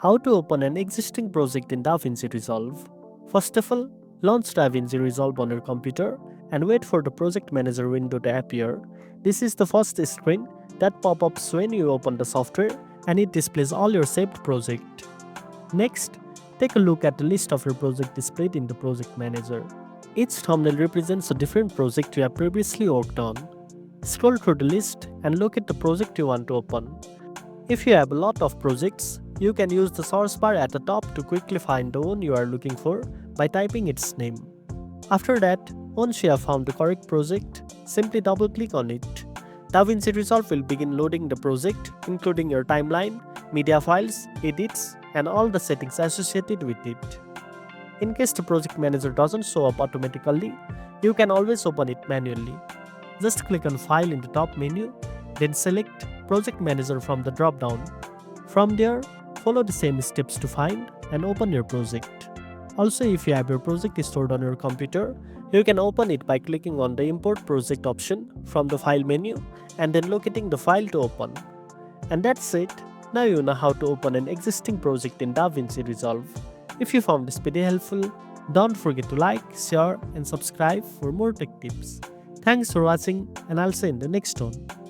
How to open an existing project in DaVinci Resolve. First of all, launch DaVinci Resolve on your computer and wait for the project manager window to appear. This is the first screen that pop-ups when you open the software and it displays all your saved project. Next, take a look at the list of your project displayed in the project manager. Each thumbnail represents a different project you have previously worked on. Scroll through the list and locate the project you want to open. If you have a lot of projects, you can use the search bar at the top to quickly find the one you are looking for by typing its name. After that, once you have found the correct project, simply double-click on it. DaVinci Resolve will begin loading the project, including your timeline, media files, edits, and all the settings associated with it. In case the project manager doesn't show up automatically, you can always open it manually. Just click on File in the top menu, then select Project Manager from the drop-down. From there, follow the same steps to find and open your project. Also, if you have your project stored on your computer, you can open it by clicking on the Import Project option from the File menu and then locating the file to open. And that's it. Now you know how to open an existing project in DaVinci Resolve. If you found this video helpful, don't forget to like, share and subscribe for more tech tips. Thanks for watching and I'll see you in the next one.